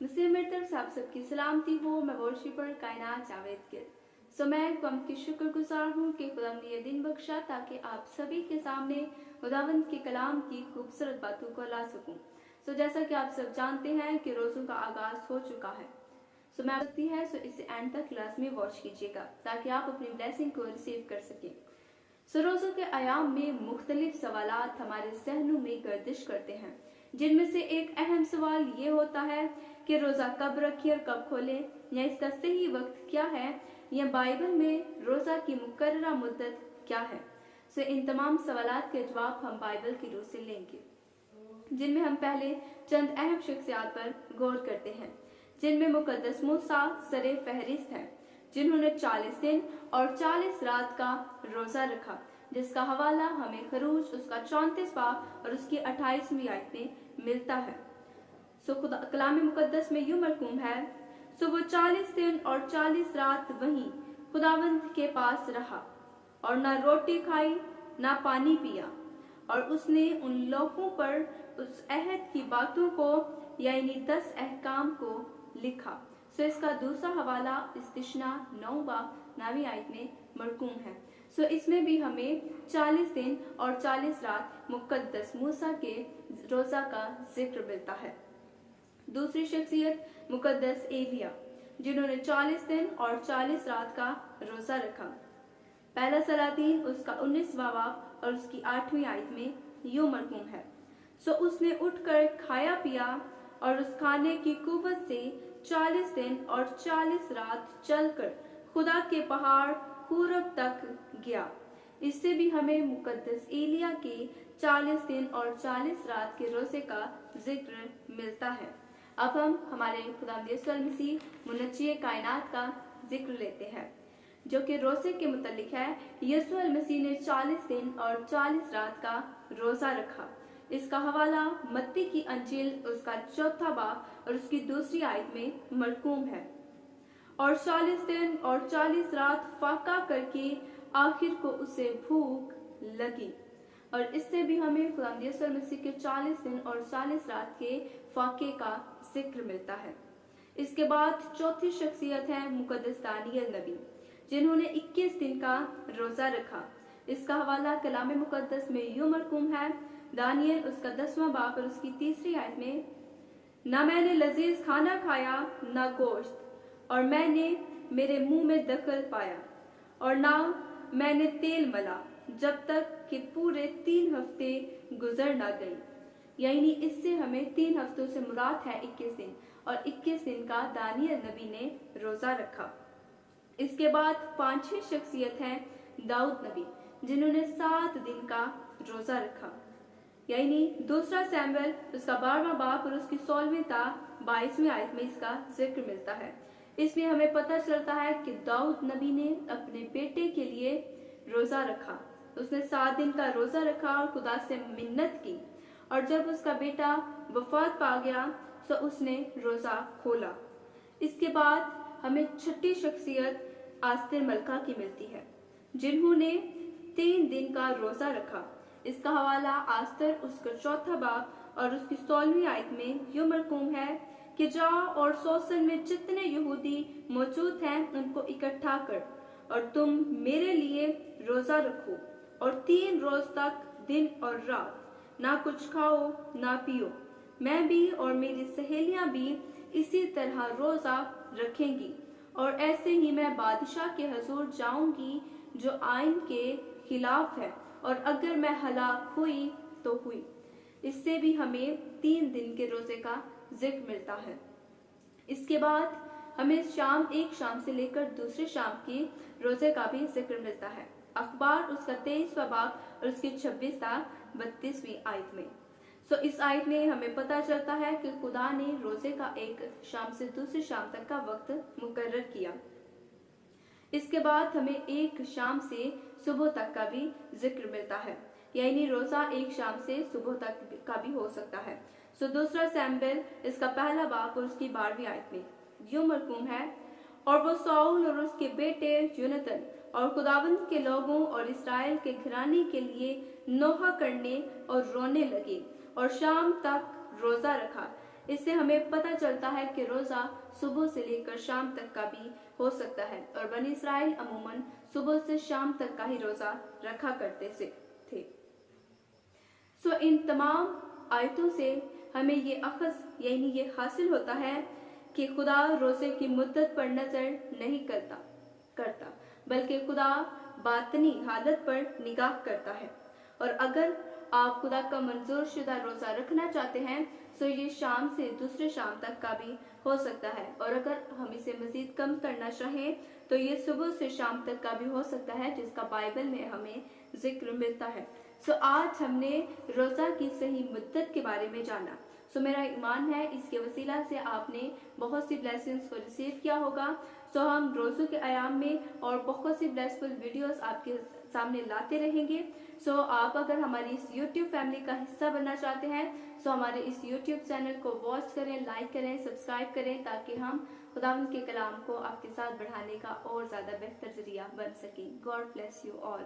मसीह मेरी तरफ से आप सबकी सलामती हो। मैं वर्शिपर कायनात जावेद गिल। मैं कम की शुक्रगुजार हूँ कि खुदा ने ये दिन बख्शा ताकि आप सभी के सामने खुदावंद के कलाम की खूबसूरत बातों को ला सकूं। जैसा कि आप सब जानते हैं कि रोज़ों का आगाज हो चुका है। मैं सकती है इसे एंड तक लाजमी वॉच कीजिएगा ताकि आप अपनी ब्लेसिंग को रिसीव कर सकें। रोज़ों के आयाम में मुख्तलिफ सवालात हमारे जहनों में गर्दिश करते हैं, जिनमें से एक अहम सवाल ये होता है कि रोज़ा कब रखें और कब खोलें, या इसका सही वक्त क्या है, या बाइबल में रोज़ा की मुकर्ररा मुद्दत क्या है। इन तमाम सवालात के जवाब हम बाइबल की रूह से लेंगे, जिनमें हम पहले चंद अहम शख्सियात पर गौर करते हैं, जिनमें मुकद्दस मूसा सरे फहरिस्त है, जिन्होंने 40 दिन और 40 रात का रोज़ा रखा, जिसका हवाला हमें खरूज उसका 34 बाब और उसकी 28वीं आयत में मिलता है। खुदा कलाम मुकद्दस में यूं मरकूम है, वो 40 दिन और 40 रात वहीं खुदावंद के पास रहा और ना रोटी खाई ना पानी पिया, और उसने उन लोगों पर उस अहद की बातों को यानी 10 अहकाम को लिखा। इसका दूसरा हवाला इस्तिशना 9 बाब 9वीं आयत में मरकूम है। इसमें भी हमें 40 दिन और 40 रात मुकद्दस मूसा के रोजा का जिक्र मिलता है। दूसरी शख्सियत मुकद्दस एलिया, जिन्होंने 40 दिन और 40 रात का रोजा रखा। पहला सलातीन उसका 19वां बाब और उसकी 8वीं आयत में यूं मरकूम है, उसने उठकर खाया पिया और उस खाने की कुव्वत से 40 दिन और 40 रात चलकर खुदा के पहाड़ पूरब तक गया। इससे भी हमें मुकद्दस एलिया के 40 दिन और 40 रात के रोजे का जिक्र मिलता है। अब हम हमारे खुदावंद यीशु मसीह मुनच्ची कायनात का जिक्र लेते हैं, जो कि रोजे के मुतालिक है। यीशु मसीह ने 40 दिन और 40 रात का रोजा रखा। इसका हवाला मत्ती की अंजील उसका 4था बाब और उसकी 2री आयत में मरकूम है। और 40 दिन और 40 रात फाका करके आखिर को उसे भूख लगी, और इससे भी हमें खुदावंद यीशु मसीह के 40 दिन और 40 रात के फाके का जिक्र मिलता है। इसके बाद चौथी शख्सियत है मुकद्दस दानियल नबी, जिन्होंने 21 दिन का रोजा रखा। इसका हवाला कलाम मुकद्दस में यूं मरकूम है, दानियल उसका 10वां बाब और उसकी 3री आयत में, ना मैंने लजीज खाना खाया ना गोश्त, और मैंने मेरे मुंह में दखल पाया, और ना मैंने तेल मला, जब तक कि पूरे 3 हफ्ते गुजर ना गई। यानी इससे हमें 3 हफ्तों से मुराद है 21 दिन, और 21 दिन का दानियल नबी ने रोजा रखा। इसके बाद 5वीं शख्सियत है दाऊद नबी, जिन्होंने 7 दिन का रोजा रखा। यानी 2 सैमुएल उसका 12वां बाब और उसकी 16वीं ता 22वीं आयत में इसका जिक्र मिलता है। इसमें हमें पता चलता है कि दाऊद नबी ने अपने बेटे के लिए रोजा रखा। उसने 7 दिन का रोजा रखा और खुदा से मिन्नत की, और जब उसका बेटा वफात पा गया तो उसने रोजा खोला। इसके बाद हमें 6ठी शख्सियत आस्तर मलका की मिलती है, जिन्होंने 3 दिन का रोजा रखा। इसका हवाला आस्तर उसका 4था बाब और उसकी 16वीं आयत में यूं मरकूम है कि जाओ और सोसन में जितने यहूदी मौजूद हैं उनको इकट्ठा कर, और तुम मेरे लिए रोजा रखो, और 3 रोज तक दिन और रात ना कुछ खाओ ना पियो। मैं भी और मेरी सहेलियां भी इसी तरह रोजा रखेंगी, और ऐसे ही मैं बादशाह के हजूर जाऊंगी जो आइन के खिलाफ है, और अगर मैं हलाक हुई तो हुई। इससे भी हमें 3 दिन के रोजे का जिक्र मिलता है। इसके बाद हमें एक शाम से लेकर दूसरे शाम के रोजे का भी जिक्र मिलता है। अखबार उसका 23वां बाब और उसकी 26 ता 32वीं आयत में। इस आयत में हमें पता चलता है कि खुदा ने रोजे का एक शाम से दूसरी शाम तक का वक्त मुकर्रर किया। इसके बाद हमें एक शाम से सुबह तक का भी जिक्र मिलता है, यानी रोजा एक शाम से सुबह तक का भी हो सकता है। 2 सैमुएल इसका 1 बाब और उसकी 12वीं आयत में यूं मरकूम है, और वो साउल और उसके बेटे यूनतन और खुदावंद के लोगों और इसराइल के घराने के लिए नोहा करने और रोने लगे, और शाम तक रोजा रखा। اس سے ہمیں پتہ چلتا ہے کہ روزہ صبح سے لے کر شام تک کا بھی ہو سکتا ہے، اور بنی اسرائیل عموماً صبح سے شام تک کا ہی روزہ رکھا کرتے تھے۔ ان تمام آیتوں سے ہمیں یہ اخذ یعنی یہ حاصل ہوتا ہے کہ خدا روزے کی مدت پر نظر نہیں کرتا بلکہ خدا باطنی حالت پر نگاہ کرتا ہے، اور اگر آپ خدا کا منظور شدہ روزہ رکھنا چاہتے ہیں تو یہ شام سے دوسرے شام تک کا بھی ہو سکتا ہے، اور اگر ہم اسے مزید کم کرنا چاہیں تو یہ صبح سے شام تک کا بھی ہو سکتا ہے، جس کا بائبل میں ہمیں ذکر ملتا ہے۔ آج ہم نے روزہ کی صحیح مدت کے بارے میں جانا۔ میرا ایمان ہے اس کے وسیلہ سے آپ نے بہت سی بلیسنگز کو ریسیو کیا ہوگا۔ ہم روزوں کے ایام میں اور بہت سی بلیسفل ویڈیوز آپ کے سامنے لاتے رہیں گے۔ آپ اگر ہماری اس یوٹیوب فیملی کا حصہ بننا چاہتے ہیں ہمارے اس یوٹیوب چینل کو واچ کریں، لائک کریں، سبسکرائب کریں، تاکہ ہم خداوند کے کلام کو آپ کے ساتھ بڑھانے کا اور زیادہ بہتر ذریعہ بن سکیں۔ God bless you all.